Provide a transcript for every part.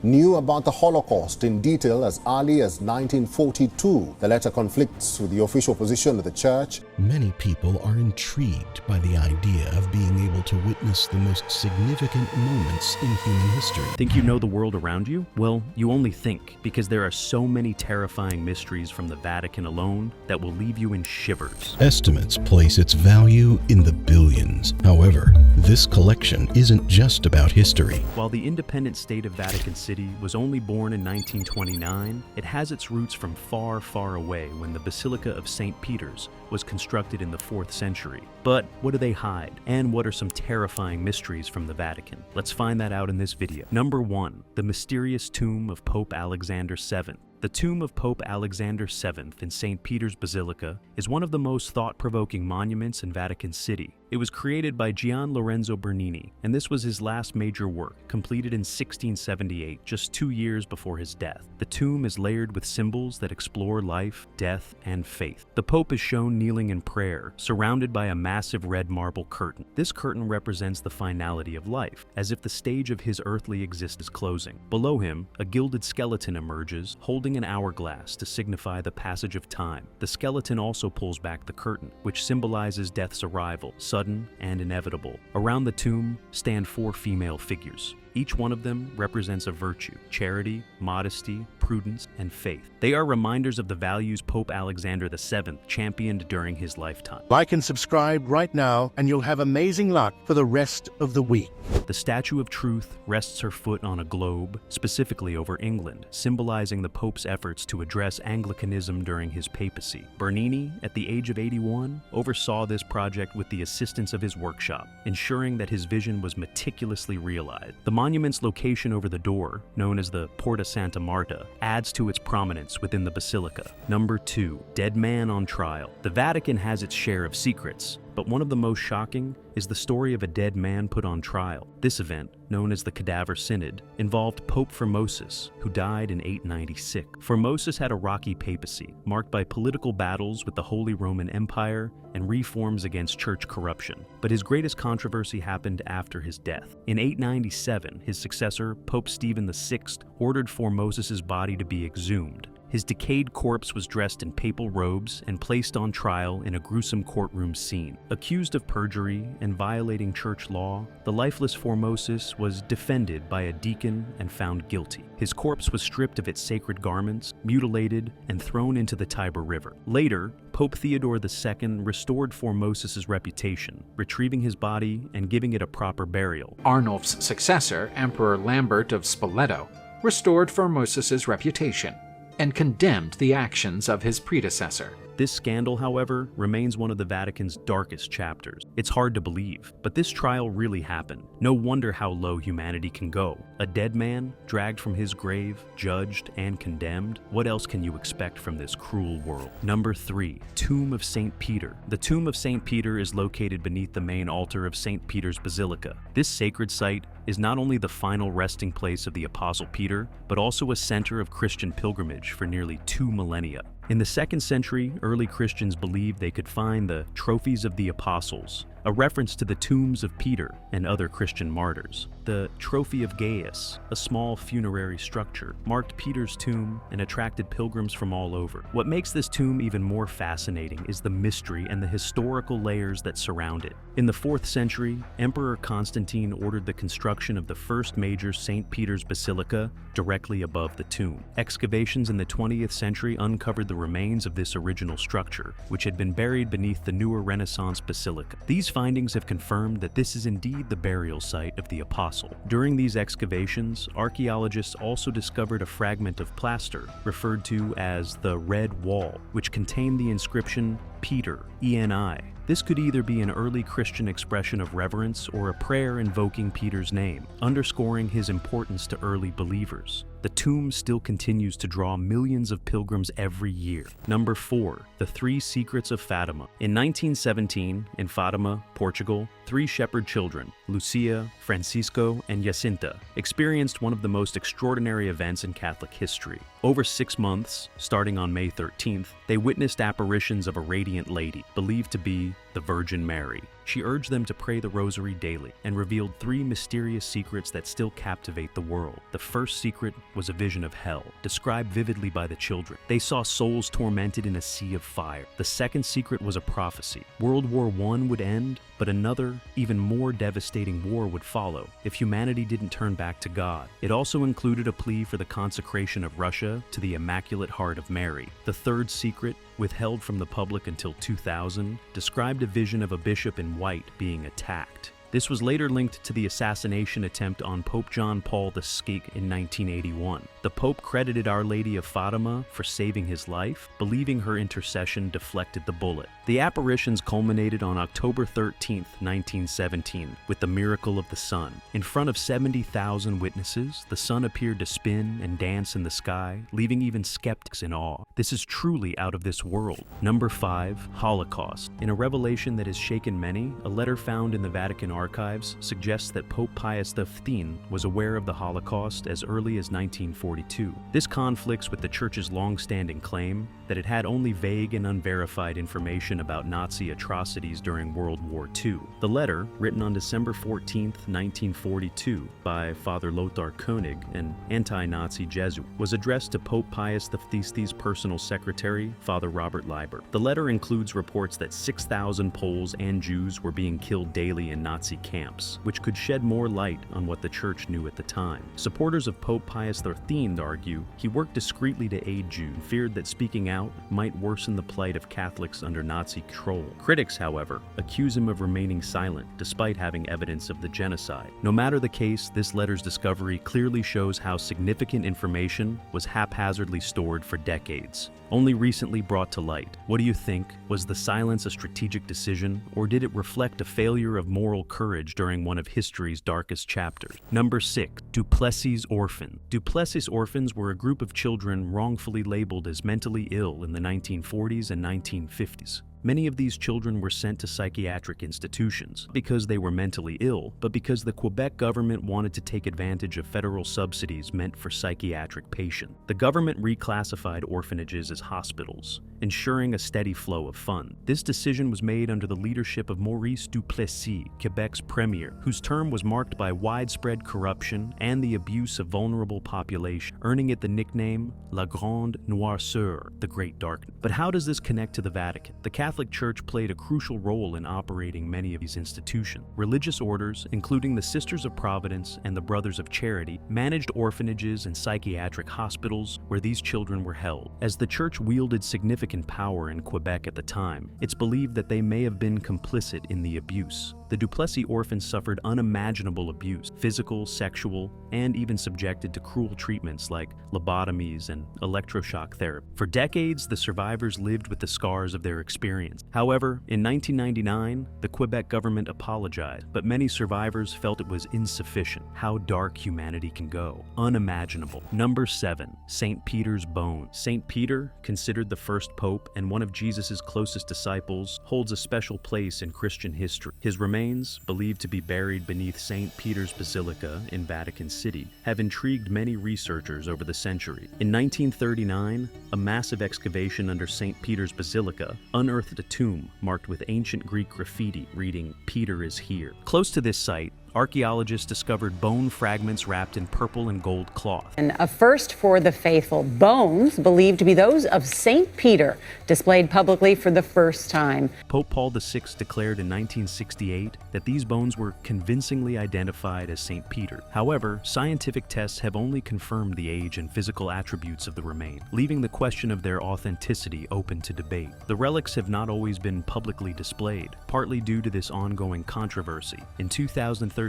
knew about the Holocaust in detail as early as 1942. The letter conflicts with the official position of the Church. Many people are intrigued by the idea of being able to witness the most significant moments in human history. Think you know the world around you? Well, you only think, because there are so many terrifying mysteries from the Vatican alone that will leave you in shivers. Estimates place its value in the billions. However, this collection isn't just about history. While the independent state of Vatican City was only born in 1929, it has its roots from far, far away when the Basilica of St. Peter's was constructed in the 4th century. But what do they hide? And what are some terrifying mysteries from the Vatican? Let's find that out in this video. Number 1. The mysterious tomb of Pope Alexander VII. The tomb of Pope Alexander VII in St. Peter's Basilica is one of the most thought-provoking monuments in Vatican City. It was created by Gian Lorenzo Bernini, and this was his last major work, completed in 1678, just 2 years before his death. The tomb is layered with symbols that explore life, death, and faith. The Pope is shown kneeling in prayer, surrounded by a massive red marble curtain. This curtain represents the finality of life, as if the stage of his earthly existence is closing. Below him, a gilded skeleton emerges, holding an hourglass to signify the passage of time. The skeleton also pulls back the curtain, which symbolizes death's arrival, sudden and inevitable. Around the tomb stand 4 female figures. Each one of them represents a virtue: charity, modesty, prudence, and faith. They are reminders of the values Pope Alexander VII championed during his lifetime. Like and subscribe right now, and you'll have amazing luck for the rest of the week. The Statue of Truth rests her foot on a globe, specifically over England, symbolizing the Pope's efforts to address Anglicanism during his papacy. Bernini, at the age of 81, oversaw this project with the assistance of his workshop, ensuring that his vision was meticulously realized. The monument's location over the door, known as the Porta Santa Marta, adds to its prominence within the basilica. Number 2. Dead man on trial. The Vatican has its share of secrets, but one of the most shocking is the story of a dead man put on trial. This event, known as the Cadaver Synod, involved Pope Formosus, who died in 896. Formosus had a rocky papacy, marked by political battles with the Holy Roman Empire and reforms against church corruption. But his greatest controversy happened after his death. In 897, his successor, Pope Stephen VI, ordered Formosus's body to be exhumed. His decayed corpse was dressed in papal robes and placed on trial in a gruesome courtroom scene. Accused of perjury and violating church law, the lifeless Formosus was defended by a deacon and found guilty. His corpse was stripped of its sacred garments, mutilated, and thrown into the Tiber River. Later, Pope Theodore II restored Formosus's reputation, retrieving his body and giving it a proper burial. Arnulf's successor, Emperor Lambert of Spoleto, restored Formosus's reputation and condemned the actions of his predecessor. This scandal, however, remains one of the Vatican's darkest chapters. It's hard to believe, but this trial really happened. No wonder how low humanity can go. A dead man, dragged from his grave, judged and condemned. What else can you expect from this cruel world? Number 3. Tomb of St. Peter. The Tomb of St. Peter is located beneath the main altar of St. Peter's Basilica. This sacred site is not only the final resting place of the Apostle Peter, but also a center of Christian pilgrimage for nearly 2 millennia. In the 2nd century, early Christians believed they could find the trophies of the apostles, a reference to the tombs of Peter and other Christian martyrs. The Trophy of Gaius, a small funerary structure, marked Peter's tomb and attracted pilgrims from all over. What makes this tomb even more fascinating is the mystery and the historical layers that surround it. In the 4th century, Emperor Constantine ordered the construction of the first major St. Peter's Basilica directly above the tomb. Excavations in the 20th century uncovered the remains of this original structure, which had been buried beneath the newer Renaissance basilica. These findings have confirmed that this is indeed the burial site of the apostle. During these excavations, archaeologists also discovered a fragment of plaster referred to as the Red Wall, which contained the inscription Peter, ENI. This could either be an early Christian expression of reverence or a prayer invoking Peter's name, underscoring his importance to early believers. The tomb still continues to draw millions of pilgrims every year. Number 4. The 3 Secrets of Fatima. In 1917, in Fatima, Portugal, 3 shepherd children, Lucia, Francisco, and Jacinta, experienced one of the most extraordinary events in Catholic history. Over 6 months, starting on May 13th, they witnessed apparitions of a radiant lady, believed to be the Virgin Mary. She urged them to pray the Rosary daily and revealed 3 mysterious secrets that still captivate the world. The first secret was a vision of hell, described vividly by the children. They saw souls tormented in a sea of fire. The second secret was a prophecy. World War I would end, but another, even more devastating war would follow if humanity didn't turn back to God. It also included a plea for the consecration of Russia to the Immaculate Heart of Mary. The third secret, withheld from the public until 2000, described a vision of a bishop in white being attacked. This was later linked to the assassination attempt on Pope John Paul VI in 1981. The Pope credited Our Lady of Fatima for saving his life, believing her intercession deflected the bullet. The apparitions culminated on October 13, 1917, with the miracle of the sun. In front of 70,000 witnesses, the sun appeared to spin and dance in the sky, leaving even skeptics in awe. This is truly out of this world. Number 5, Holocaust. In a revelation that has shaken many, a letter found in the Vatican archives suggests that Pope Pius XV was aware of the Holocaust as early as 1942. This conflicts with the Church's long-standing claim that it had only vague and unverified information about Nazi atrocities during World War II. The letter, written on December 14, 1942, by Father Lothar Koenig, an anti-Nazi Jesuit, was addressed to Pope Pius XV's personal secretary, Father Robert Leiber. The letter includes reports that 6,000 Poles and Jews were being killed daily in Nazi camps, which could shed more light on what the Church knew at the time. Supporters of Pope Pius XIII argue he worked discreetly to aid Jews, feared that speaking out might worsen the plight of Catholics under Nazi control. Critics, however, accuse him of remaining silent despite having evidence of the genocide. No matter the case, this letter's discovery clearly shows how significant information was haphazardly stored for decades, only recently brought to light. What do you think? Was the silence a strategic decision, or did it reflect a failure of moral courage during one of history's darkest chapters? Number 6, Dupi Orphans. Dupi Orphans were a group of children wrongfully labeled as mentally ill in the 1940s and 1950s. Many of these children were sent to psychiatric institutions because they were mentally ill, but because the Quebec government wanted to take advantage of federal subsidies meant for psychiatric patients. The government reclassified orphanages as hospitals, ensuring a steady flow of funds. This decision was made under the leadership of Maurice Duplessis, Quebec's premier, whose term was marked by widespread corruption and the abuse of vulnerable population, earning it the nickname La Grande Noirceur, the Great Darkness. But how does this connect to the Vatican? The Catholic Church played a crucial role in operating many of these institutions. Religious orders, including the Sisters of Providence and the Brothers of Charity, managed orphanages and psychiatric hospitals where these children were held. As the Church wielded significant power in Quebec at the time, it's believed that they may have been complicit in the abuse. The Duplessis orphans suffered unimaginable abuse, physical, sexual, and even subjected to cruel treatments like lobotomies and electroshock therapy. For decades, the survivors lived with the scars of their experience. However, in 1999, the Quebec government apologized, but many survivors felt it was insufficient. How dark humanity can go. Unimaginable. Number 7, St. Peter's bones. St. Peter, considered the first pope and one of Jesus' closest disciples, holds a special place in Christian history. His remains, believed to be buried beneath St. Peter's Basilica in Vatican City, have intrigued many researchers over the century. In 1939, a massive excavation under St. Peter's Basilica unearthed a tomb marked with ancient Greek graffiti reading, "Peter is here." Close to this site, archaeologists discovered bone fragments wrapped in purple and gold cloth. And a first for the faithful, bones believed to be those of St. Peter, displayed publicly for the first time. Pope Paul VI declared in 1968 that these bones were convincingly identified as St. Peter. However, scientific tests have only confirmed the age and physical attributes of the remains, leaving the question of their authenticity open to debate. The relics have not always been publicly displayed, partly due to this ongoing controversy. In 2013,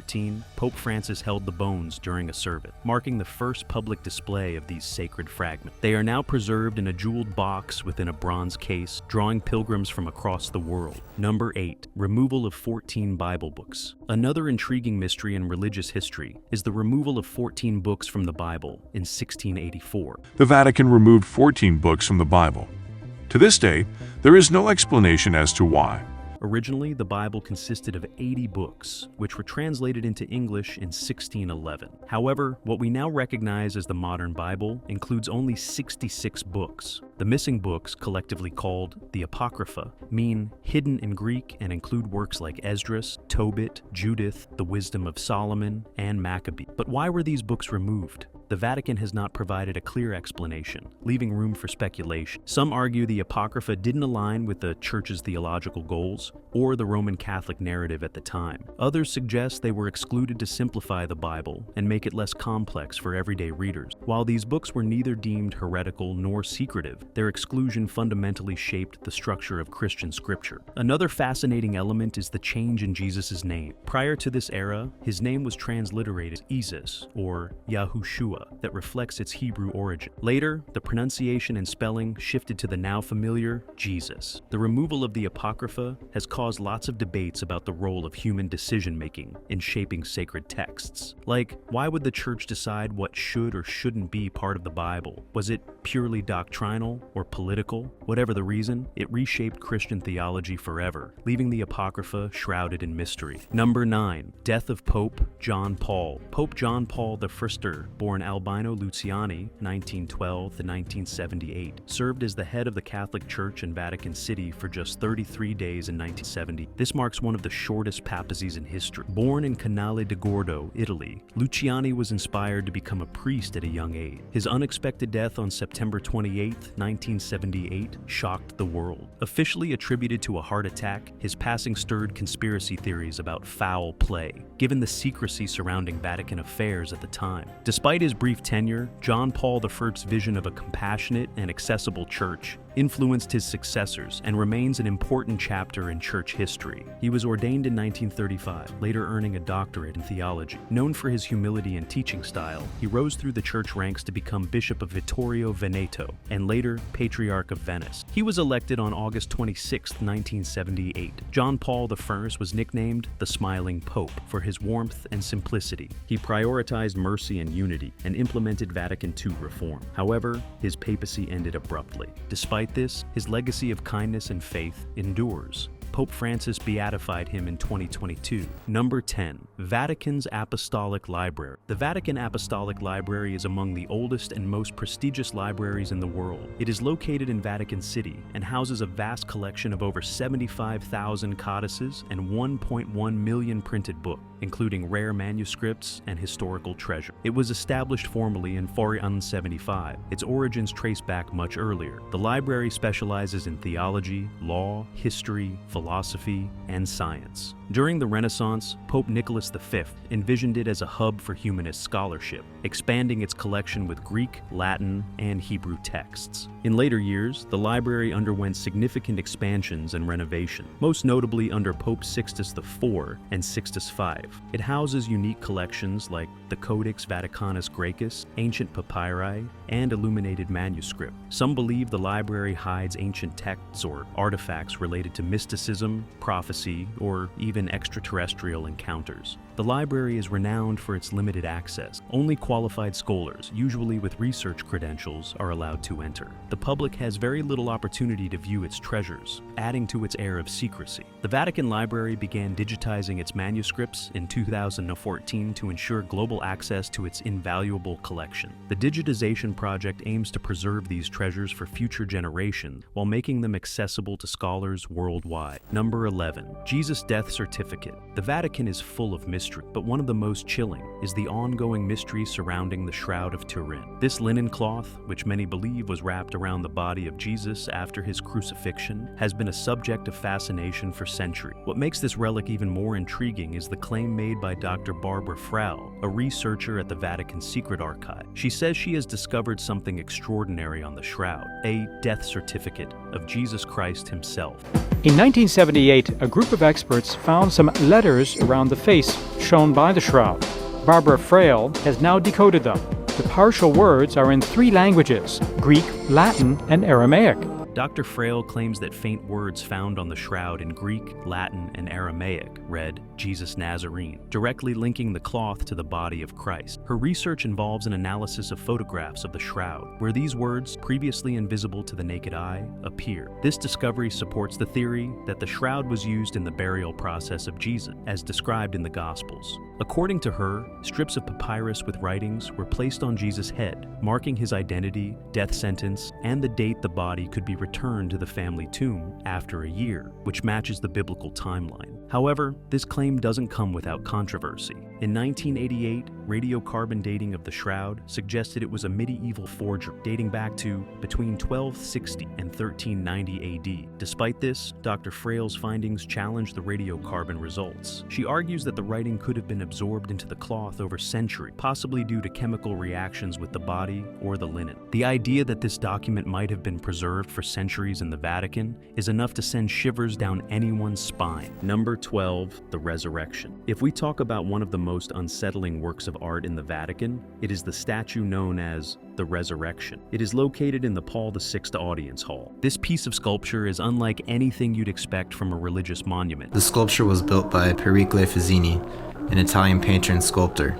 Pope Francis held the bones during a service, marking the first public display of these sacred fragments. They are now preserved in a jeweled box within a bronze case, drawing pilgrims from across the world. Number 8, removal of 14 Bible books. Another intriguing mystery in religious history is the removal of 14 books from the Bible in 1684. The Vatican removed 14 books from the Bible. To this day, there is no explanation as to why. Originally, the Bible consisted of 80 books, which were translated into English in 1611. However, what we now recognize as the modern Bible includes only 66 books. The missing books, collectively called the Apocrypha, mean hidden in Greek and include works like Esdras, Tobit, Judith, the Wisdom of Solomon, and Maccabee. But why were these books removed? The Vatican has not provided a clear explanation, leaving room for speculation. Some argue the Apocrypha didn't align with the Church's theological goals or the Roman Catholic narrative at the time. Others suggest they were excluded to simplify the Bible and make it less complex for everyday readers. While these books were neither deemed heretical nor secretive, their exclusion fundamentally shaped the structure of Christian scripture. Another fascinating element is the change in Jesus' name. Prior to this era, his name was transliterated Jesus or Yahushua, that reflects its Hebrew origin. Later, the pronunciation and spelling shifted to the now familiar Jesus. The removal of the Apocrypha has caused lots of debates about the role of human decision-making in shaping sacred texts. Like, why would the Church decide what should or shouldn't be part of the Bible? Was it purely doctrinal or political? Whatever the reason, it reshaped Christian theology forever, leaving the Apocrypha shrouded in mystery. Number 9. Death of Pope John Paul. Pope John Paul I, born Albino Luciani, 1912 to 1978, served as the head of the Catholic Church in Vatican City for just 33 days in 1970. This marks one of the shortest papacies in history. Born in Canale di Gordo, Italy, Luciani was inspired to become a priest at a young age. His unexpected death on September 28, 1978, shocked the world. Officially attributed to a heart attack, his passing stirred conspiracy theories about foul play, given the secrecy surrounding Vatican affairs at the time. Despite his brief tenure, John Paul I's vision of a compassionate and accessible church influenced his successors and remains an important chapter in church history. He was ordained in 1935, later earning a doctorate in theology. Known for his humility and teaching style, he rose through the church ranks to become Bishop of Vittorio Veneto and later Patriarch of Venice. He was elected on August 26, 1978. John Paul I was nicknamed the Smiling Pope for his warmth and simplicity. He prioritized mercy and unity and implemented Vatican II reform. However, his papacy ended abruptly. Despite this, his legacy of kindness and faith endures. Pope Francis beatified him in 2022. Number 10. Vatican's Apostolic Library. The Vatican Apostolic Library is among the oldest and most prestigious libraries in the world. It is located in Vatican City and houses a vast collection of over 75,000 codices and 1.1 million printed books, including rare manuscripts and historical treasure. It was established formally in 475. Its origins trace back much earlier. The library specializes in theology, law, history, philosophy, and science. During the Renaissance, Pope Nicholas V envisioned it as a hub for humanist scholarship, expanding its collection with Greek, Latin, and Hebrew texts. In later years, the library underwent significant expansions and renovation, most notably under Pope Sixtus IV and Sixtus V. It houses unique collections like the Codex Vaticanus Gigas, ancient papyri, and illuminated manuscript. Some believe the library hides ancient texts or artifacts related to mysticism, prophecy, or even extraterrestrial encounters. The library is renowned for its limited access. Only qualified scholars, usually with research credentials, are allowed to enter. The public has very little opportunity to view its treasures, adding to its air of secrecy. The Vatican Library began digitizing its manuscripts in 2014 to ensure global access to its invaluable collection. The digitization project aims to preserve these treasures for future generations while making them accessible to scholars worldwide. Number 11. Jesus' Death Certificate. The Vatican is full of mystery, but one of the most chilling is the ongoing mystery surrounding the Shroud of Turin. This linen cloth, which many believe was wrapped around the body of Jesus after his crucifixion, has been a subject of fascination for centuries. What makes this relic even more intriguing is the claim made by Dr. Barbara Frau, a researcher at the Vatican Secret Archive. She says she has discovered something extraordinary on the shroud, a death certificate of Jesus Christ himself. In 1978, a group of experts found some letters around the face shown by the shroud. Barbara Frau has now decoded them. The partial words are in 3 languages: Greek, Latin, and Aramaic. Dr. Frail claims that faint words found on the shroud in Greek, Latin, and Aramaic read Jesus Nazarene, directly linking the cloth to the body of Christ. Her research involves an analysis of photographs of the shroud, where these words, previously invisible to the naked eye, appear. This discovery supports the theory that the shroud was used in the burial process of Jesus, as described in the Gospels. According to her, strips of papyrus with writings were placed on Jesus' head, marking his identity, death sentence, and the date the body could be returned to the family tomb after a year, which matches the biblical timeline. However, this claim doesn't come without controversy. In 1988, radiocarbon dating of the shroud suggested it was a medieval forgery dating back to between 1260 and 1390 AD. Despite this, Dr. Frail's findings challenge the radiocarbon results. She argues that the writing could have been absorbed into the cloth over centuries, possibly due to chemical reactions with the body or the linen. The idea that this document might have been preserved for centuries in the Vatican is enough to send shivers down anyone's spine. Number 12, the Resurrection. If we talk about one of the most unsettling works of art in the Vatican, it is the statue known as the Resurrection. It is located in the Paul VI Audience Hall. This piece of sculpture is unlike anything you'd expect from a religious monument. The sculpture was built by Pericle Fazzini, an Italian painter and sculptor.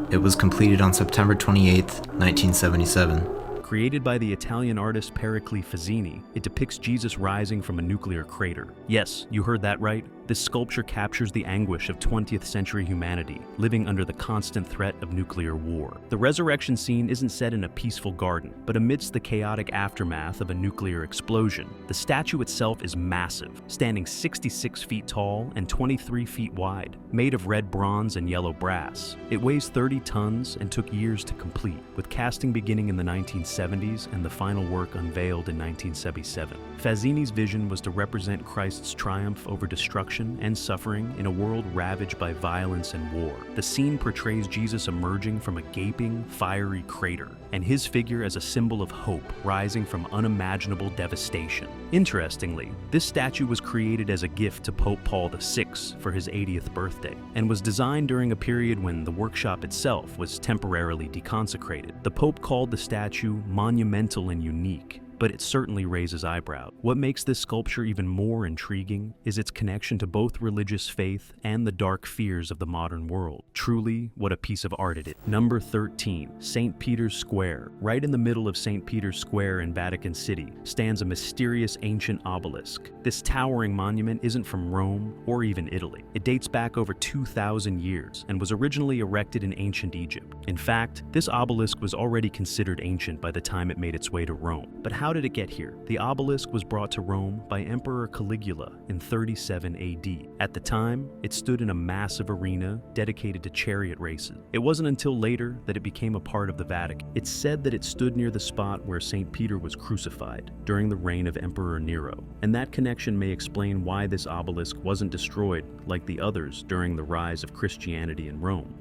It was completed on September 28, 1977. Created by the Italian artist Pericle Fazzini, it depicts Jesus rising from a nuclear crater. Yes, you heard that right. This sculpture captures the anguish of 20th century humanity, living under the constant threat of nuclear war. The resurrection scene isn't set in a peaceful garden, but amidst the chaotic aftermath of a nuclear explosion. The statue itself is massive, standing 66 feet tall and 23 feet wide, made of red bronze and yellow brass. It weighs 30 tons and took years to complete, with casting beginning in the 1970s and the final work unveiled in 1977. Fazzini's vision was to represent Christ's triumph over destruction and suffering in a world ravaged by violence and war. The scene portrays Jesus emerging from a gaping, fiery crater, and his figure as a symbol of hope rising from unimaginable devastation. Interestingly, this statue was created as a gift to Pope Paul VI for his 80th birthday, and was designed during a period when the workshop itself was temporarily deconsecrated. The Pope called the statue monumental and unique, but it certainly raises eyebrows. What makes this sculpture even more intriguing is its connection to both religious faith and the dark fears of the modern world. Truly, what a piece of art it is. Number 13, St. Peter's Square. Right in the middle of St. Peter's Square in Vatican City stands a mysterious ancient obelisk. This towering monument isn't from Rome or even Italy. It dates back over 2,000 years and was originally erected in ancient Egypt. In fact, this obelisk was already considered ancient by the time it made its way to Rome. But how did it get here? The obelisk was brought to Rome by Emperor Caligula in 37 AD. At the time, it stood in a massive arena dedicated to chariot races. It wasn't until later that it became a part of the Vatican. It's said that it stood near the spot where St. Peter was crucified during the reign of Emperor Nero, and that connection may explain why this obelisk wasn't destroyed like the others during the rise of Christianity in Rome.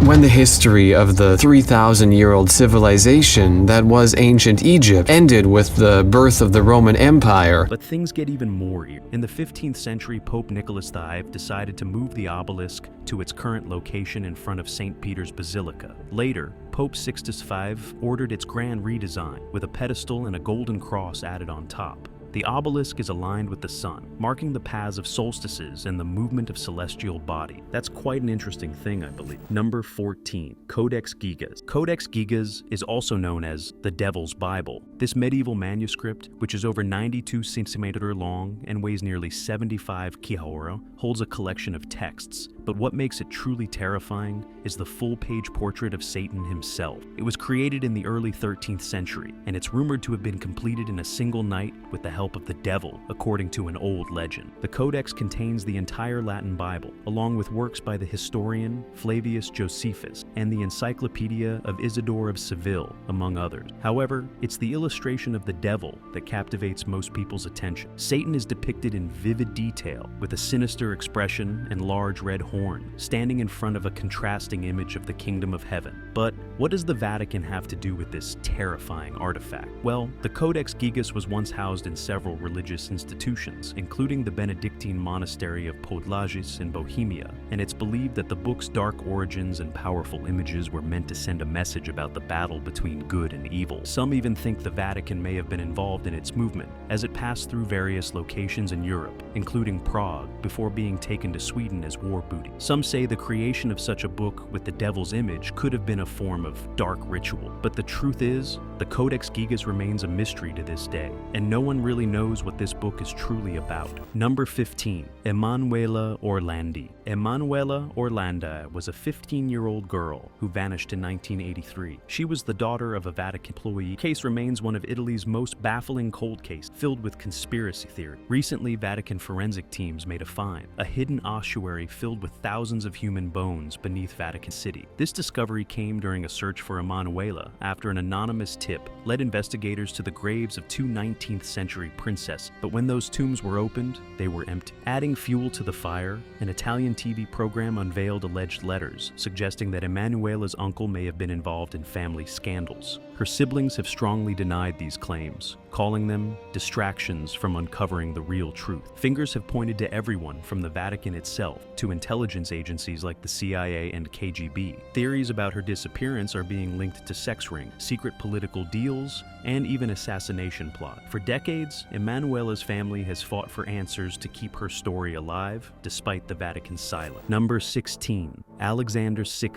When the history of the 3,000-year-old civilization that was ancient Egypt ended with the birth of the Roman Empire. But things get even more eerie. In the 15th century, Pope Nicholas V decided to move the obelisk to its current location in front of St. Peter's Basilica. Later, Pope Sixtus V ordered its grand redesign, with a pedestal and a golden cross added on top. The obelisk is aligned with the sun, marking the paths of solstices and the movement of celestial body. That's quite an interesting thing, I believe. Number 14, Codex Gigas. Codex Gigas is also known as the Devil's Bible. This medieval manuscript, which is over 92 centimeters long and weighs nearly 75 kg, holds a collection of texts. But what makes it truly terrifying is the full-page portrait of Satan himself. It was created in the early 13th century, and it's rumored to have been completed in a single night with the help of the devil, according to an old legend. The Codex contains the entire Latin Bible, along with works by the historian Flavius Josephus and the Encyclopedia of Isidore of Seville, among others. However, it's the illustration of the devil that captivates most people's attention. Satan is depicted in vivid detail, with a sinister expression and large red horns torn, standing in front of a contrasting image of the kingdom of heaven. But what does the Vatican have to do with this terrifying artifact? Well, the Codex Gigas was once housed in several religious institutions, including the Benedictine monastery of Podlages in Bohemia, and it's believed that the book's dark origins and powerful images were meant to send a message about the battle between good and evil. Some even think the Vatican may have been involved in its movement, as it passed through various locations in Europe, including Prague, before being taken to Sweden as war booty. Some say the creation of such a book with the devil's image could have been a form of dark ritual, but the truth is, the Codex Gigas remains a mystery to this day, and no one really knows what this book is truly about. Number 15. Emmanuela Orlandi. Emmanuela Orlandi was a 15-year-old girl who vanished in 1983. She was the daughter of a Vatican employee. The case remains one of Italy's most baffling cold cases, filled with conspiracy theory. Recently, Vatican forensic teams made a find, a hidden ossuary filled with thousands of human bones beneath Vatican City. This discovery came during a search for Emmanuela after an anonymous tip led investigators to the graves of two 19th century princesses, but when those tombs were opened, they were empty. Adding fuel to the fire, an Italian TV program unveiled alleged letters suggesting that Emmanuela's uncle may have been involved in family scandals. Her siblings have strongly denied these claims, calling them distractions from uncovering the real truth. Fingers have pointed to everyone from the Vatican itself to intelligence agencies like the CIA and KGB. Theories about her disappearance are being linked to sex rings, secret political deals, and even assassination plot. For decades, Emmanuela's family has fought for answers to keep her story alive, despite the Vatican's silence. Number 16. Alexander VI,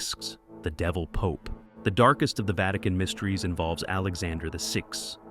the Devil Pope. The darkest of the Vatican mysteries involves Alexander VI,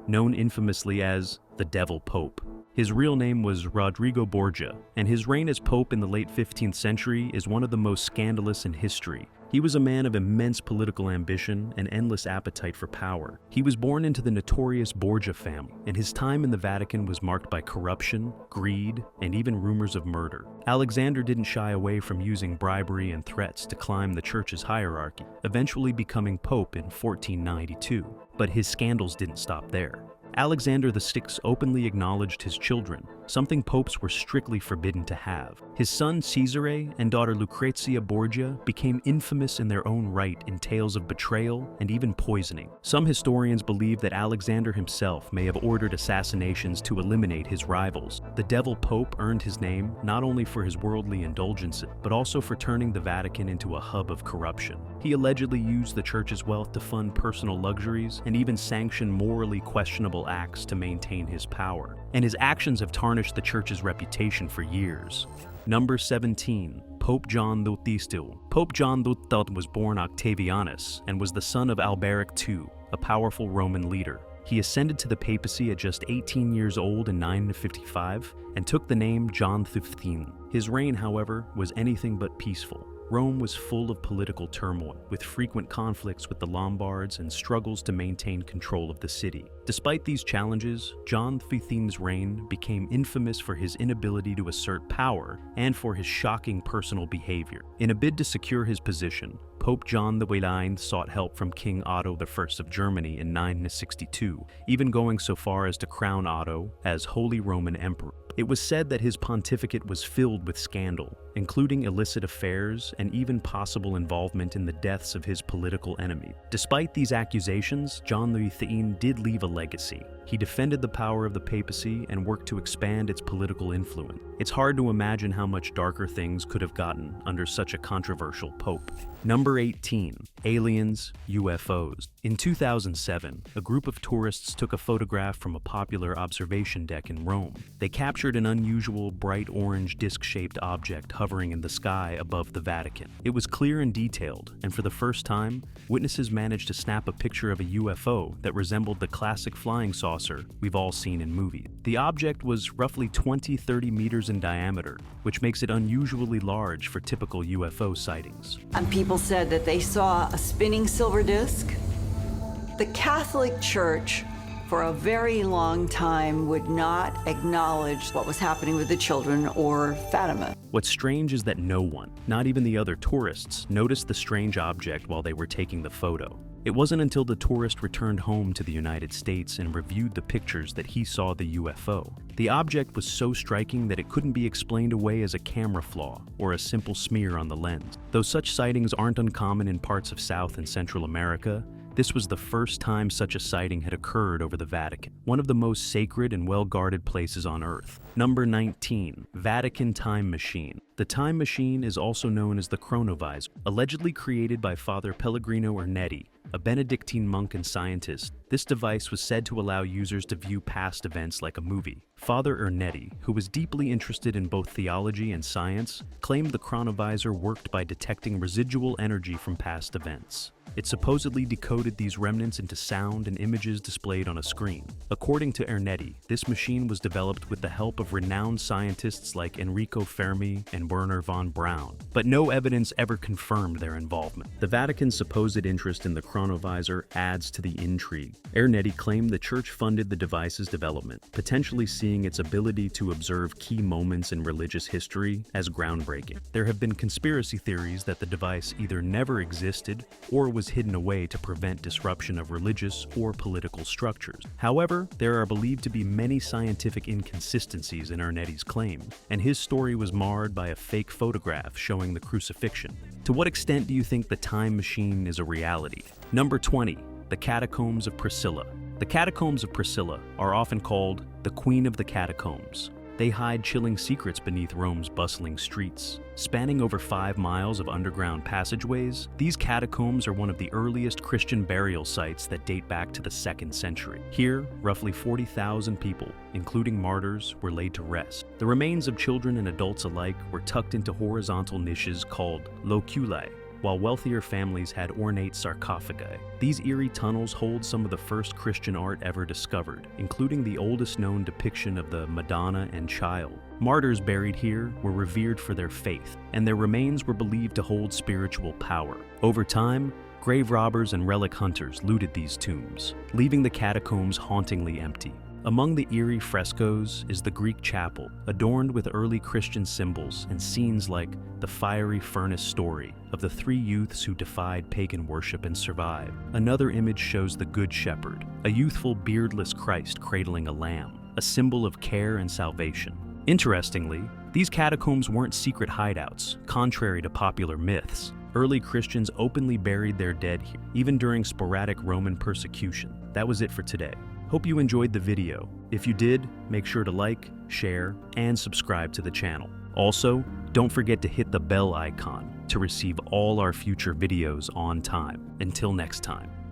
known infamously as the Devil Pope. His real name was Rodrigo Borgia, and his reign as Pope in the late 15th century is one of the most scandalous in history. He was a man of immense political ambition and endless appetite for power. He was born into the notorious Borgia family, and his time in the Vatican was marked by corruption, greed, and even rumors of murder. Alexander didn't shy away from using bribery and threats to climb the church's hierarchy, eventually becoming Pope in 1492. But his scandals didn't stop there. Alexander VI openly acknowledged his children, something popes were strictly forbidden to have. His son Cesare and daughter Lucrezia Borgia became infamous in their own right in tales of betrayal and even poisoning. Some historians believe that Alexander himself may have ordered assassinations to eliminate his rivals. The Devil Pope earned his name not only for his worldly indulgences, but also for turning the Vatican into a hub of corruption. He allegedly used the church's wealth to fund personal luxuries and even sanction morally questionable acts to maintain his power. And his actions have tarnished the church's reputation for years. Number 17. Pope John XXIII. Pope John XXIII was born Octavianus and was the son of Alberic II, a powerful Roman leader. He ascended to the papacy at just 18 years old in 955 and took the name John XV. His reign, however, was anything but peaceful. Rome was full of political turmoil, with frequent conflicts with the Lombards and struggles to maintain control of the city. Despite these challenges, John XV's reign became infamous for his inability to assert power and for his shocking personal behavior. In a bid to secure his position, Pope John XXIX sought help from King Otto I of Germany in 962, even going so far as to crown Otto as Holy Roman Emperor. It was said that his pontificate was filled with scandal, including illicit affairs and even possible involvement in the deaths of his political enemy. Despite these accusations, John XXIII did leave a legacy. He defended the power of the papacy and worked to expand its political influence. It's hard to imagine how much darker things could have gotten under such a controversial pope. Number 18. Aliens, UFOs. In 2007, a group of tourists took a photograph from a popular observation deck in Rome. They captured an unusual bright orange disc-shaped object hovering in the sky above the Vatican. It was clear and detailed, and for the first time, witnesses managed to snap a picture of a UFO that resembled the classic flying saucer we've all seen in movies. The object was roughly 20-30 meters in diameter, which makes it unusually large for typical UFO sightings. And people said that they saw a spinning silver disc. The Catholic Church, for a very long time, would not acknowledge what was happening with the children or Fatima. What's strange is that no one, not even the other tourists, noticed the strange object while they were taking the photo. It wasn't until the tourist returned home to the United States and reviewed the pictures that he saw the UFO. The object was so striking that it couldn't be explained away as a camera flaw or a simple smear on the lens. Though such sightings aren't uncommon in parts of South and Central America, this was the first time such a sighting had occurred over the Vatican, one of the most sacred and well-guarded places on Earth. Number 19. Vatican Time Machine. The Time Machine is also known as the Chronovisor, allegedly created by Father Pellegrino Ernetti, a Benedictine monk and scientist. This device was said to allow users to view past events like a movie. Father Ernetti, who was deeply interested in both theology and science, claimed the chronovisor worked by detecting residual energy from past events. It supposedly decoded these remnants into sound and images displayed on a screen. According to Ernetti, this machine was developed with the help of renowned scientists like Enrico Fermi and Werner von Braun, but no evidence ever confirmed their involvement. The Vatican's supposed interest in the chronovisor adds to the intrigue. Ernetti claimed the Church funded the device's development, potentially seeing its ability to observe key moments in religious history as groundbreaking. There have been conspiracy theories that the device either never existed or was hidden away to prevent disruption of religious or political structures. However, there are believed to be many scientific inconsistencies in Ernetti's claim, and his story was marred by a fake photograph showing the crucifixion. To what extent do you think the time machine is a reality? Number 20. The Catacombs of Priscilla. The Catacombs of Priscilla are often called the Queen of the Catacombs. They hide chilling secrets beneath Rome's bustling streets. Spanning over 5 miles of underground passageways, these catacombs are one of the earliest Christian burial sites that date back to the 2nd century. Here, roughly 40,000 people, including martyrs, were laid to rest. The remains of children and adults alike were tucked into horizontal niches called loculi, while wealthier families had ornate sarcophagi. These eerie tunnels hold some of the first Christian art ever discovered, including the oldest known depiction of the Madonna and Child. Martyrs buried here were revered for their faith, and their remains were believed to hold spiritual power. Over time, grave robbers and relic hunters looted these tombs, leaving the catacombs hauntingly empty. Among the eerie frescoes is the Greek chapel, adorned with early Christian symbols and scenes like the fiery furnace story of the 3 youths who defied pagan worship and survived. Another image shows the Good Shepherd, a youthful beardless Christ cradling a lamb, a symbol of care and salvation. Interestingly, these catacombs weren't secret hideouts, contrary to popular myths. Early Christians openly buried their dead here, even during sporadic Roman persecution. That was it for today. Hope you enjoyed the video. If you did, make sure to like, share, and subscribe to the channel. Also, don't forget to hit the bell icon to receive all our future videos on time. Until next time.